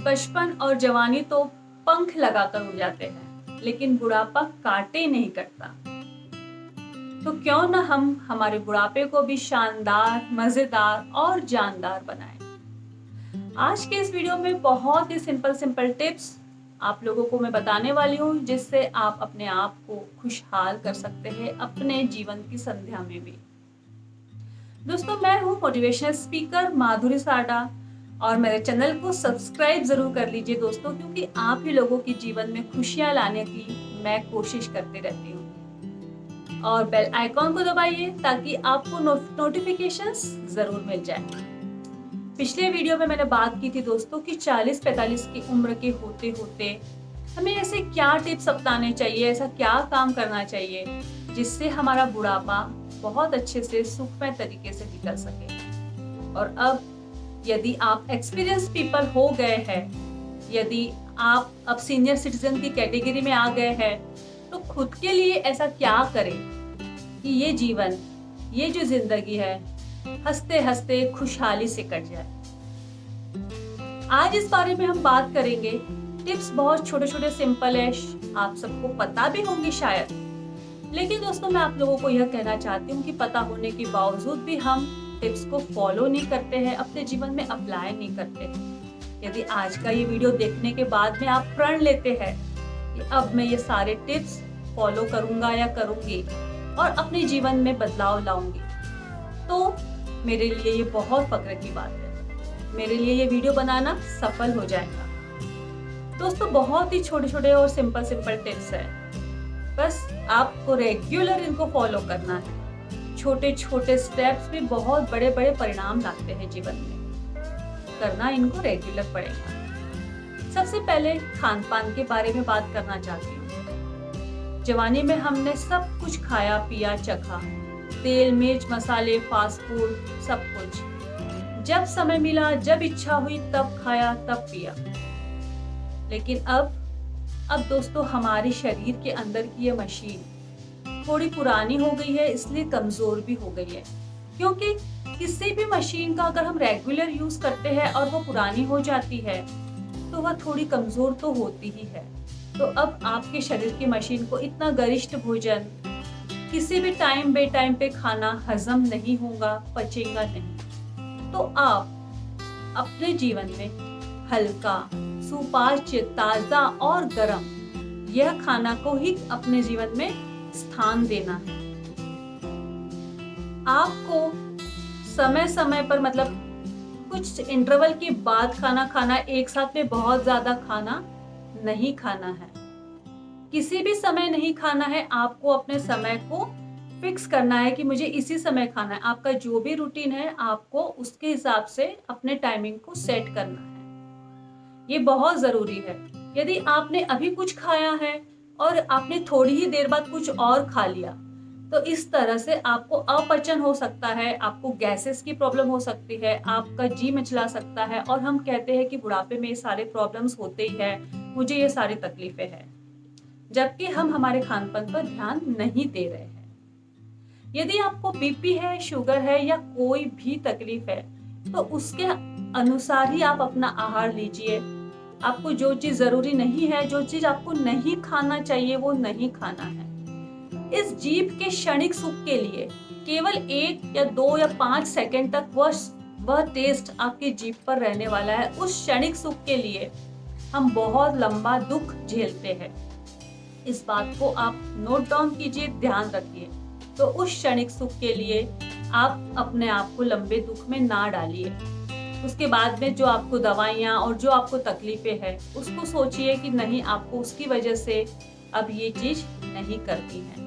बचपन और जवानी तो पंख लगाकर उड़ जाते हैं, लेकिन बुढ़ापा काटे नहीं कटता। तो क्यों न हम हमारे बुढ़ापे को भी शानदार, मजेदार और जानदार बनाएं। आज के इस वीडियो में बहुत ही सिंपल टिप्स आप लोगों को मैं बताने वाली हूँ, जिससे आप अपने आप को खुशहाल कर सकते हैं अपने जीवन की संध्या में भी। दोस्तों, मैं हूँ मोटिवेशनल स्पीकर माधुरी साडा और मेरे चैनल को सब्सक्राइब जरूर कर लीजिए दोस्तों, क्योंकि आप ही लोगों के जीवन में खुशियां लाने की मैं कोशिश करती रहती हूँ। और बेल आइकॉन को दबाइए ताकि आपको नोटिफिकेशंस जरूर मिल जाए। पिछले वीडियो में मैंने बात की थी दोस्तों कि 40-45 की उम्र के होते होते हमें ऐसे क्या टिप्स अपनाने चाहिए, ऐसा क्या काम करना चाहिए जिससे हमारा बुढ़ापा बहुत अच्छे से सुखमय तरीके से निकल सके। और यदि आप एक्सपीरियंस पीपल हो गए हैं, यदि आप अब सीनियर सिटीजन की कैटेगरी में आ गए हैं, तो खुद के लिए ऐसा क्या करें कि ये जीवन, ये जो जिंदगी है, हंसते हंसते खुशहाली से कट जाए। आज इस बारे में हम बात करेंगे। टिप्स बहुत छोटे छोटे सिंपल है, आप सबको पता भी होंगे शायद, लेकिन दोस्तों मैं आप लोगों को यह कहना चाहती हूँ कि पता होने के बावजूद भी हम टिप्स को फॉलो नहीं करते हैं, अपने जीवन में अप्लाई नहीं करते। यदि आज का ये वीडियो देखने के बाद में आप प्रण लेते हैं कि अब मैं ये सारे टिप्स फॉलो करूंगा या करूंगी और अपने जीवन में बदलाव लाऊंगी, तो मेरे लिए ये बहुत फक्र की बात है। मेरे लिए ये वीडियो बनाना सफल हो जाएगा। दोस्तों, बहुत ही छोटे छोटे और सिंपल टिप्स है, बस आपको रेगुलर इनको फॉलो करना है। छोटे छोटे स्टेप्स भी बहुत बड़े बड़े परिणाम लाते हैं जीवन में, करना इनको रेगुलर पड़ेगा। सबसे पहले खान पान के बारे में बात करना चाहती हूँ। जवानी में हमने सब कुछ खाया पिया चखा, तेल मिर्च मसाले फास्ट फूड सब कुछ, जब समय मिला जब इच्छा हुई तब खाया तब पिया। लेकिन अब दोस्तों हमारे शरीर के अंदर की ये मशीन थोड़ी पुरानी हो गई है, इसलिए कमजोर भी हो गई है। क्योंकि किसी भी मशीन का अगर हम रेगुलर यूज करते हैं और वो पुरानी हो जाती है तो वह थोड़ी कमजोर तो होती ही है। तो अब आपके शरीर की मशीन को इतना गरिष्ठ भोजन किसी भी टाइम बे टाइम पे खाना हजम नहीं होगा, पचेगा नहीं। तो आप अपने जीवन में हल्का, सुपाच्य, ताजा और गर्म यह खाना को ही अपने जीवन में स्थान देना है। आपको समय समय पर, मतलब कुछ इंटरवल के बाद खाना एक साथ में बहुत ज्यादा खाना नहीं खाना है। किसी भी समय नहीं खाना है। आपको अपने समय को फिक्स करना है कि मुझे इसी समय खाना है। आपका जो भी रूटीन है आपको उसके हिसाब से अपने टाइमिंग को सेट करना है। ये बहुत जरूरी है। यदि आपने अभी कुछ खाया है और आपने थोड़ी ही देर बाद कुछ और खा लिया, तो इस तरह से आपको अपचन हो सकता है, आपको गैसेस की प्रॉब्लम हो सकती है, आपका जी मिचला सकता है। और हम कहते हैं कि बुढ़ापे में ये सारे प्रॉब्लम्स होते ही है, मुझे ये सारी तकलीफें हैं, जबकि हम हमारे खान पान पर ध्यान नहीं दे रहे हैं। यदि आपको बीपी है, शुगर है या कोई भी तकलीफ है, तो उसके अनुसार ही आप अपना आहार लीजिए। आपको जो चीज जरूरी नहीं है, जो चीज आपको नहीं खाना चाहिए, वो नहीं खाना है। इस जीभ के क्षणिक सुख के लिए केवल 1 या 2 या 5 सेकंड तक वह टेस्ट आपकी जीभ पर रहने वाला है। उस क्षणिक सुख के लिए हम बहुत लंबा दुख झेलते हैं। इस बात को आप नोट डाउन कीजिए, ध्यान रखिए। तो उस क्षणिक सुख के लिए आप अपने आप को लंबे दुख में ना डालिए। उसके बाद में जो आपको दवाइयाँ और जो आपको तकलीफें हैं, उसको सोचिए कि नहीं, आपको उसकी वजह से अब ये चीज नहीं करती है।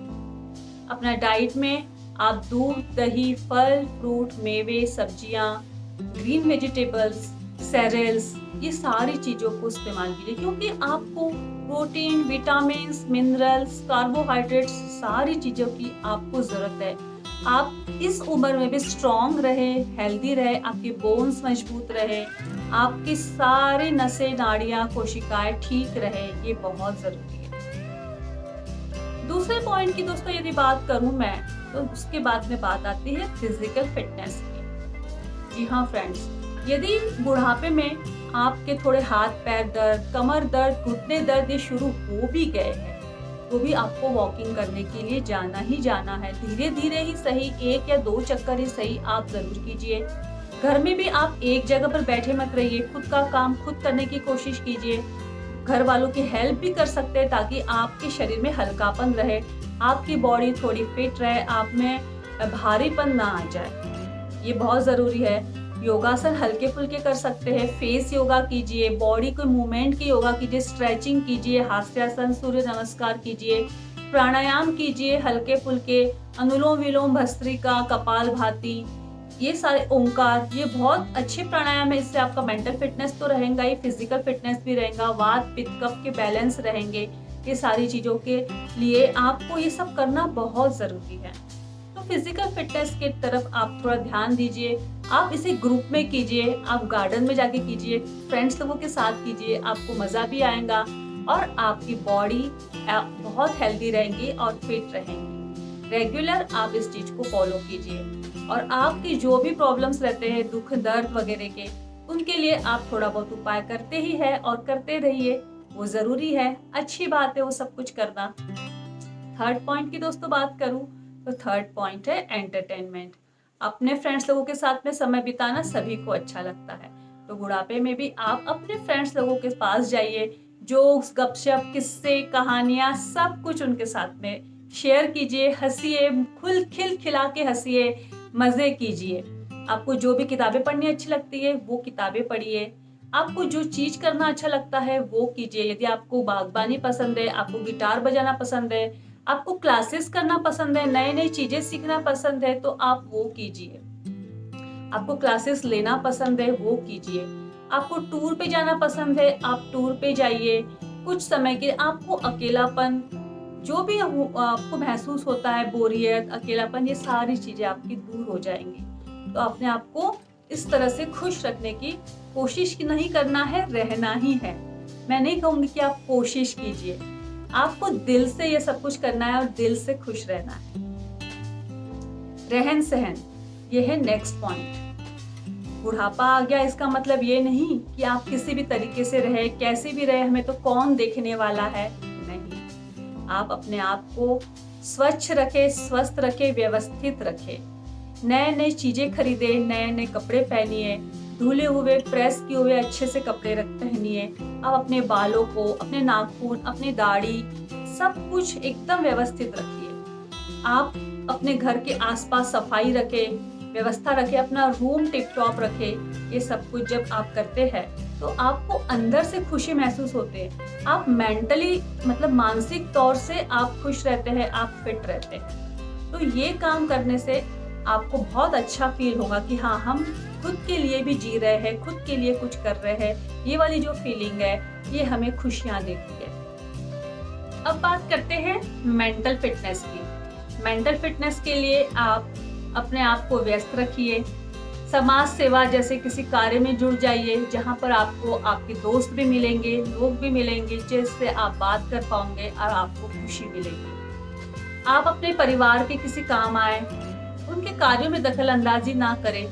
अपना डाइट में आप दूध, दही, फल, फ्रूट, मेवे, सब्जियां, ग्रीन वेजिटेबल्स, सेरेल्स, ये सारी चीजों को इस्तेमाल कीजिए, क्योंकि आपको प्रोटीन, विटामिन्स, मिनरल्स, कार्बोहाइड्रेट्स, सारी चीजों की आपको जरूरत है। आप इस उम्र में भी स्ट्रॉन्ग रहे, हेल्दी रहे, आपके बोन्स मजबूत रहे, आपकी सारी नसें, नाड़ियां, कोशिकाएं ठीक रहे, ये बहुत जरूरी है। दूसरे पॉइंट की दोस्तों यदि बात करूं मैं, तो उसके बाद में बात आती है फिजिकल फिटनेस की। जी हाँ फ्रेंड्स, यदि बुढ़ापे में आपके थोड़े हाथ पैर दर्द, कमर दर्द, घुटने दर्द ये शुरू हो भी गए हैं, तो भी आपको वॉकिंग करने के लिए जाना ही जाना है। धीरे धीरे ही सही, 1 या 2 चक्कर ही सही आप जरूर कीजिए। घर में भी आप एक जगह पर बैठे मत रहिए, खुद का काम खुद करने की कोशिश कीजिए। घर वालों की हेल्प भी कर सकते हैं ताकि आपके शरीर में हल्कापन रहे, आपकी बॉडी थोड़ी फिट रहे, आप में भारीपन ना आ जाए, ये बहुत ज़रूरी है। योगासन हल्के फुल्के कर सकते हैं, फेस योगा कीजिए, बॉडी को मूवमेंट की योगा कीजिए, स्ट्रेचिंग कीजिए, हास्यासन, सूर्य नमस्कार कीजिए, प्राणायाम कीजिए हल्के फुल्के, अनुलोम विलोम, भस्त्रिका, कपालभाति, ये सारे ओंकार, ये बहुत अच्छे प्राणायाम है। इससे आपका मेंटल फिटनेस तो रहेगा ही, फिजिकल फिटनेस भी रहेगा, वात पित्त कफ के बैलेंस रहेंगे। ये सारी चीजों के लिए आपको ये सब करना बहुत जरूरी है। तो फिजिकल फिटनेस की तरफ आप थोड़ा ध्यान दीजिए। आप इसे ग्रुप में कीजिए, आप गार्डन में जाके कीजिए, फ्रेंड्स लोगों के साथ कीजिए, आपको मजा भी आएगा और आपकी बॉडी बहुत हेल्दी रहेगी और फिट रहेगी। रेगुलर आप इस चीज को फॉलो कीजिए और आपकी जो भी प्रॉब्लम्स रहते हैं, दुख दर्द वगैरह के, उनके लिए आप थोड़ा बहुत उपाय करते ही है और करते रहिए, वो जरूरी है, अच्छी बात है वो सब कुछ करना। थर्ड पॉइंट की दोस्तों बात करूं तो थर्ड पॉइंट है एंटरटेनमेंट। अपने फ्रेंड्स लोगों के साथ में समय बिताना सभी को अच्छा लगता है, तो बुढ़ापे में भी आप अपने फ्रेंड्स लोगों के पास जाइए, जोक्स, गपशप, किस्से, कहानियां सब कुछ उनके साथ में शेयर कीजिए, हंसिए, खिल खिला के हंसिए, मजे कीजिए। आपको जो भी किताबें पढ़नी अच्छी लगती है वो किताबें पढ़िए, आपको जो चीज करना अच्छा लगता है वो कीजिए। यदि आपको बागबानी पसंद है, आपको गिटार बजाना पसंद है, आपको क्लासेस करना पसंद है, नई नई चीजें सीखना पसंद है, तो आप वो कीजिए। आपको क्लासेस लेना पसंद है वो कीजिए। आपको टूर पे जाना पसंद है, आप टूर पे जाइए। कुछ समय के आपको अकेलापन जो भी आपको महसूस होता है, बोरियत, अकेलापन, ये सारी चीजें आपकी दूर हो जाएंगी। तो अपने आप को इस तरह से खुश रखने की कोशिश नहीं करना है, रहना ही है। मैं नहीं कहूंगी कि आप कोशिश कीजिए, आपको दिल से ये सब कुछ करना है और दिल से खुश रहना है। रहन सहन, ये है नेक्स्ट पॉइंट। बुढ़ापा आ गया इसका मतलब ये नहीं कि आप किसी भी तरीके से रहे, कैसे भी रहे, हमें तो कौन देखने वाला है, नहीं। आप अपने आप को स्वच्छ रखे, स्वस्थ रखे, व्यवस्थित रखे। नए नए चीजें खरीदे, नए नए कपड़े पहनिए, धुले हुए, प्रेस किए हुए अच्छे से कपड़े पहनिए। आप अपने बालों को, अपने नाखून, अपनी दाढ़ी, सब कुछ एकदम व्यवस्थित रखिए। आप अपने घर के आसपास सफाई रखें, व्यवस्था रखें, अपना रूम टिप टॉप रखें। ये सब कुछ जब आप करते हैं तो आपको अंदर से खुशी महसूस होते हैं। आप मेंटली मतलब मानसिक तौर से आप खुश रहते हैं, आप फिट रहते हैं। तो ये काम करने से आपको बहुत अच्छा फील होगा कि हाँ, हम खुद के लिए भी जी रहे हैं, खुद के लिए कुछ कर रहे हैं। ये वाली जो फीलिंग है ये हमें खुशियां देती है। अब बात करते हैं मेंटल फिटनेस की। मेंटल फिटनेस के लिए आप अपने आप को व्यस्त रखिए, समाज सेवा जैसे किसी कार्य में जुड़ जाइए जहां पर आपको आपके दोस्त भी मिलेंगे, लोग भी मिलेंगे जिससे आप बात कर पाओगे और आपको खुशी मिलेगी। आप अपने परिवार के किसी काम आए, उनके कार्यों में दखल अंदाजी ना करें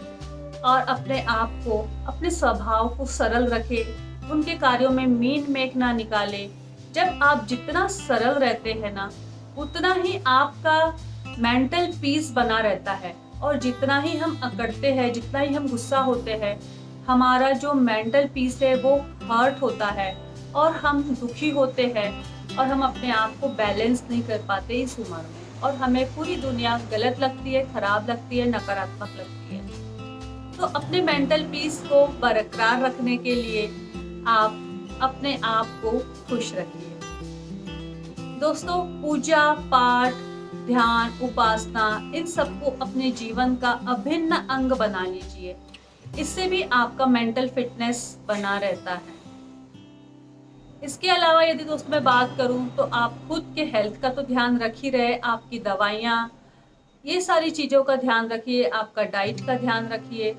और अपने आप को, अपने स्वभाव को सरल रखें, उनके कार्यों में मीन मेख ना निकाले। जब आप जितना सरल रहते हैं ना, उतना ही आपका मेंटल पीस बना रहता है। और जितना ही हम अकड़ते हैं, जितना ही हम गुस्सा होते हैं, हमारा जो मेंटल पीस है वो हर्ट होता है और हम दुखी होते हैं और हम अपने आप को बैलेंस नहीं कर पाते इस उम्र में, और हमें पूरी दुनिया गलत लगती है, खराब लगती है, नकारात्मक लगती है। तो अपने मेंटल पीस को बरकरार रखने के लिए आप अपने आप को खुश रखिए। दोस्तों, पूजा पाठ, ध्यान, उपासना, इन सबको अपने जीवन का अभिन्न अंग बना लीजिए। इससे भी आपका मेंटल फिटनेस बना रहता है। इसके अलावा यदि दोस्तों मैं बात करूं तो आप खुद के हेल्थ का तो ध्यान रख ही रहे, आपकी दवाइयाँ, ये सारी चीज़ों का ध्यान रखिए, आपका डाइट का ध्यान रखिए।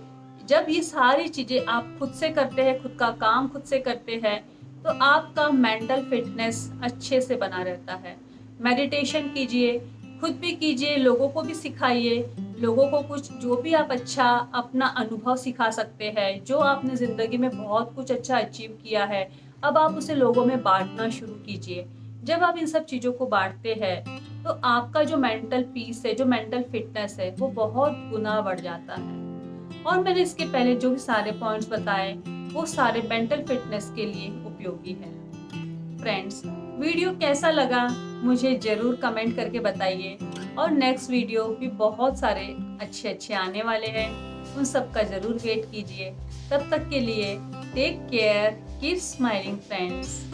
जब ये सारी चीज़ें आप खुद से करते हैं, खुद का काम खुद से करते हैं, तो आपका मेंटल फिटनेस अच्छे से बना रहता है। मेडिटेशन कीजिए, खुद भी कीजिए, लोगों को भी सिखाइए। लोगों को कुछ जो भी आप अच्छा अपना अनुभव सिखा सकते हैं, जो आपने ज़िंदगी में बहुत कुछ अच्छा अचीव किया है, अब आप उसे लोगों में बाँटना शुरू कीजिए। जब आप इन सब चीज़ों को बाँटते हैं, तो आपका जो मेंटल पीस है, जो मेंटल फिटनेस है, वो बहुत गुना बढ़ जाता है। और मैंने इसके पहले जो भी सारे पॉइंट्स बताए, वो सारे मेंटल फिटनेस के लिए उपयोगी हैं। फ्रेंड्स, वीडियो कैसा लगा मुझे ज़रूर कमेंट करके बताइए और नेक्स्ट वीडियो भी बहुत सारे अच्छे आने वाले हैं, उन सब का ज़रूर वेट कीजिए। तब तक के लिए take care, keep smiling friends.